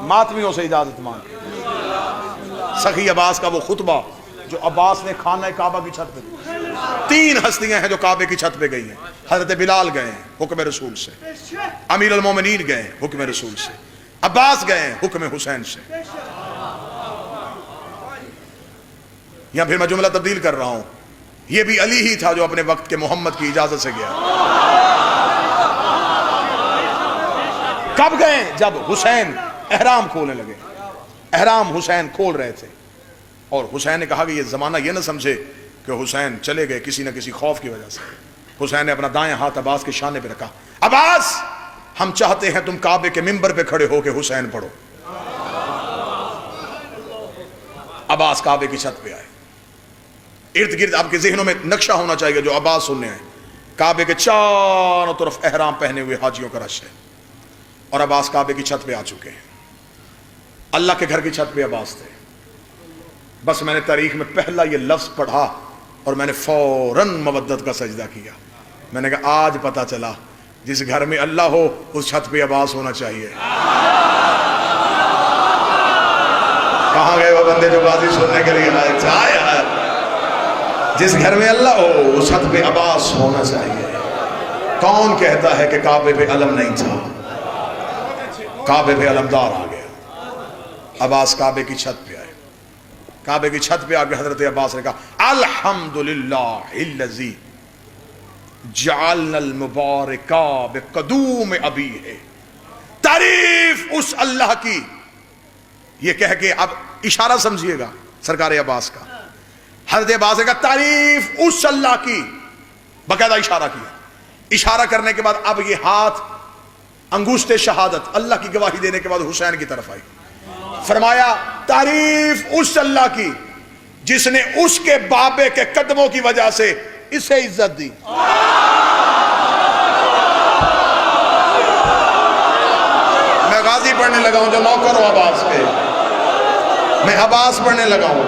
मातमियों से इजाजत मांग। सखी अब्बास का वो खुतबा जो अब्बास ने खाना काबा की छत पे, 3 हस्तियां हैं जो काबे की छत पे गई हैं। हजरत बिलाल गए हैं हुक्म रसूल से, अमीर अल मोमिनीन गए हैं हुक्म रसूल से, अब्बास गए हैं हुक्म हुसैन से। यहां फिर मैं जुमला तब्दील कर रहा हूं, यह भी अली ही था जो अपने वक्त के मोहम्मद की इजाजत से गया। कब गए? जब हुसैन एहराम खोलने लगे। एहराम हुसैन खोल रहे थे और हुसैन ने कहा कि ये जमाना ये ना समझे कि हुसैन चले गए किसी न किसी खौफ की वजह से। हुसैन ने अपना दाएं हाथ अब्बास के शाने पे रखा। अब्बास, हम चाहते हैं तुम काबे के मिंबर पे खड़े होके हुसैन पढ़ो। अब्बास काबे की छत पे आए। इर्द गिर्द आपके जहनों में नक्शा होना चाहिए जो अब्बास सुनने आए। काबे के चारों तरफ एहराम पहने हुए हाजियों का रश है और अब्बास काबे की छत पे आ चुके हैं। अल्लाह के घर की छत पे अब्बास थे। बस मैंने तारीख में पहला ये लफ्ज पढ़ा और मैंने फौरन मवद्दत का सजदा किया। मैंने कहा आज पता चला जिस घर में अल्लाह हो उस छत पे अब्बास होना चाहिए। कहां गए वो बंदे जो बाजी सुनने के लिए आए थे? जिस घर में अल्लाह हो उस छत पे अब्बास होना चाहिए। कौन कहता है कि काबे पे अलम नहीं था? काबे पे अलमदार आ गया। अब्बास काबे की छत पे आए। काबे की छत पे आके हजरत अब्बास ने कहा अल्हम्दुलिल्लाहिल्लज़ी जअलनल मुबारका बिक़दूम अबी है। तारीफ उस अल्लाह की। ये कह के अब इशारा समझिएगा सरकार अब्बास का। हजरत अब्बास ने कहा तारीफ उस अल्लाह की, बकायदा इशारा किया। इशारा करने के बाद अब ये हाथ अंगूष्टे शहादत अल्लाह की गवाही देने के बाद हुसैन की तरफ आई। फरमाया तारीफ उस अल्लाह की जिसने उसके बाबे के कदमों की वजह से इसे इज्जत दी। मैं गाजी पढ़ने लगा हूं जो नौकर हूं अब्बास के। मैं अब्बास पढ़ने लगा हूं।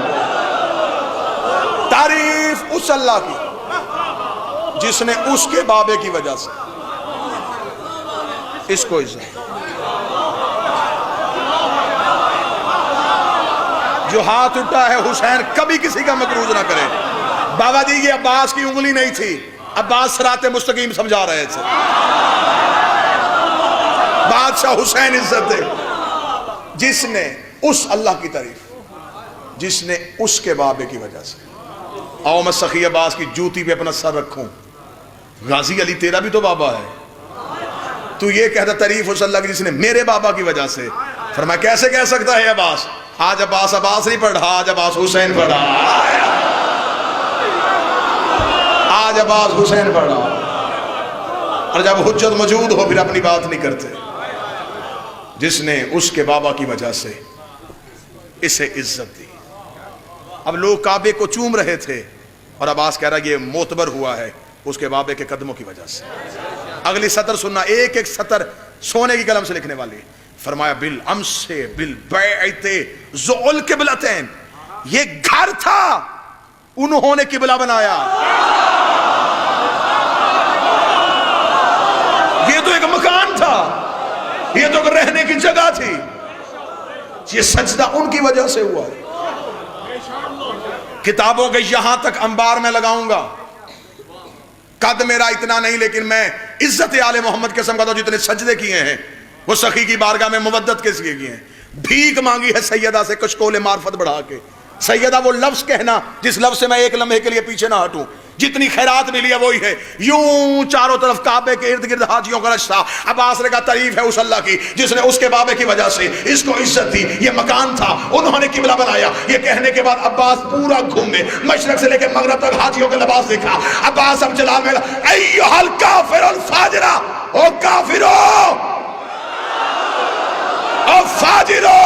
तारीफ उस अल्लाह की जिसने उसके बाबे की वजह से इसको इज्जत। जो हाथ उठा है हुसैन कभी किसी का मकरूज ना करे। बाबा जी ये अब्बास की उंगली नहीं थी, अब्बास सिराते मुस्तकीम समझा रहे थे। बादशाह हुसैन इज्जत दे जिसने उस अल्लाह की तारीफ, जिसने उसके बाबे की वजह से। आओ मैं सखी अब्बास की जूती पे अपना सर रखूं। गाजी अली तेरा भी तो बाबा है, तू ये कहता तारीफ उस अल्लाह की जिसने मेरे बाबा की वजह से। फरमाया कैसे कह सकता है अब्बास? आज अब्बास नहीं पढ़ रहा, आज अब्बास हुसैन पढ़ रहा। आज अब्बास हुसैन पढ़ रहा। और जब हुज्जत मौजूद हो फिर अपनी बात नहीं करते। जिसने उसके बाबा की वजह से इसे इज्जत दी। अब लोग काबे को चूम रहे थे और अब्बास कह रहा ये मोतबर हुआ है उसके बाबे के कदमों की वजह से। अगली सतर सुनना, एक एक सतर सोने की कलम से लिखने वाली। फरमाया बिल अमसे बिल बैते ज़ुल किबलतैन, ये घर था उन्होंने किबला बनाया। ये तो एक मकान था, ये तो रहने की जगह थी। ये सजदा उनकी वजह से हुआ। किताबों के यहां तक अंबार में लगाऊंगा। कद मेरा इतना नहीं लेकिन मैं इज्जत आले मोहम्मद के समझता हूं। जितने सजदे किए हैं वो सखी की बारगाह में मुवद्दत के लिए किए हैं। भीख मांगी है सैयदा से कशकोले मार्फत बढ़ा के। सैयदा वो लफ्ज कहना जिस लफ्ज से मैं एक लम्हे के लिए पीछे ना हटूं। जितनी खैरात मिली है वही है। यूं चारों तरफ काबे के इर्द गिर्द हाजियों का रश था। अब्बास ने कहा तारीफ है उस अल्लाह की जिसने उसके बाबे की वजह से इसको इज्जत दी। ये मकान था उन्होंने किबला बनाया। ये कहने के बाद अब्बास पूरा घूमे, मशरक से लेकर मगरब तक हाजियों का लिबास देखा। अब्बास अब जलाल में अय्युहल काफिरुल फाजिरा, ओ काफिरो और फाजिरो।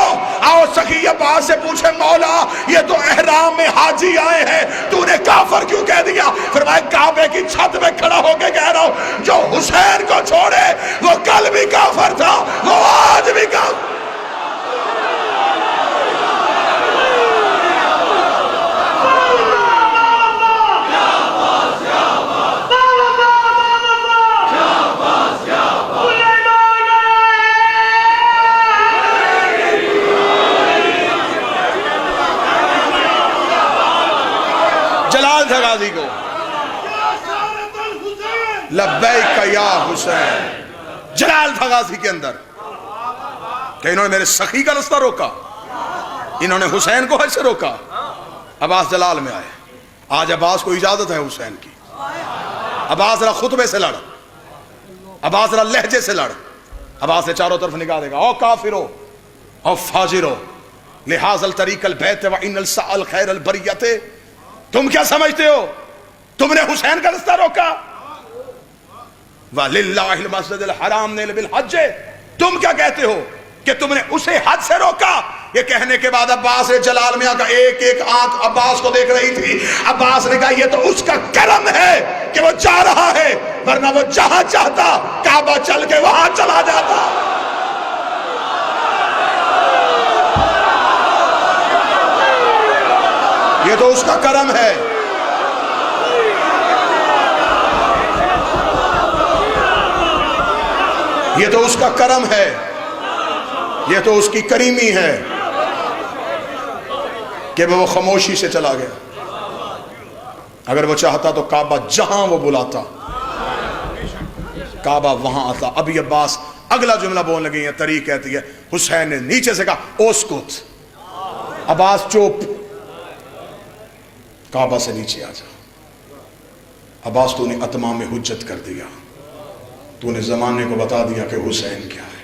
आओ सखी अब्बास से पूछे मौला ये तो एहराम में हाजी आए हैं, तूने काफिर क्यों कह दिया? फिर मैं काबे की छत में खड़ा होकर कह रहा हूं जो हुसैन को छोड़े वो कल भी काफिर था, वो आज भी काफिर। था गाजी को, लब्बैक या हुसैन। जलाल था गाजी के अंदर कि इन्होंने मेरे सखी का रास्ता रोका, इन्होंने हुसैन को ऐसे रोका। अब्बास जलाल में आए। आज अब्बास को इजाजत है हुसैन की। अब्बास जरा खुतबे से लड़, अब्बास जरा लहजे से लड़। अब्बास ने चारों तरफ निगाह देगा, ओ काफिरो ओ फाजिरो लिहाजल तरीकल बैत व इनल साल खैरल बरियते। तुम क्या समझते हो, तुमने हुसैन का रास्ता रोका? वलिल्लाहिल मस्जिदिल हराम ने बिल हज। तुम क्या कहते हो कि तुमने उसे हज से रोका? ये कहने के बाद अब्बास ने जलाल मियां का एक एक आंख अब्बास को देख रही थी। अब्बास ने कहा ये तो उसका करम है कि वो जा रहा है, वरना वो जहां चाहता काबा चल के वहां चला जाता। ये तो उसका करम है। ये तो उसका करम है, ये तो उसकी करीमी है कि वो खामोशी से चला गया। अगर वो चाहता तो काबा जहां वो बुलाता काबा वहां आता। अभी अब्बास अगला जुमला बोलने लगी है, तरीक कहती है, हुसैन ने नीचे से कहा ओस्कुत, अब्बास चुप, काबा से नीचे आ जा। अब्बास तूने अतमाम में हुज्जत कर दिया, तूने जमाने को बता दिया कि हुसैन क्या है।